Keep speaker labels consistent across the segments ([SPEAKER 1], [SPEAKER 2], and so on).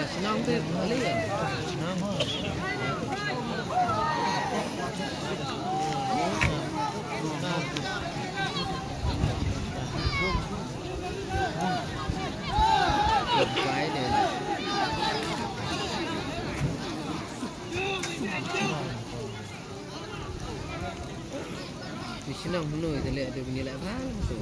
[SPEAKER 1] senang tu boleh ya. Senang. Cái này di sini penuh itu lihat dia punya lepas tu.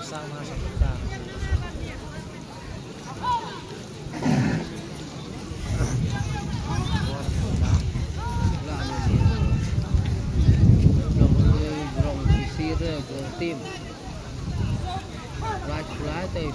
[SPEAKER 1] Sama seperti tim. Right, right, they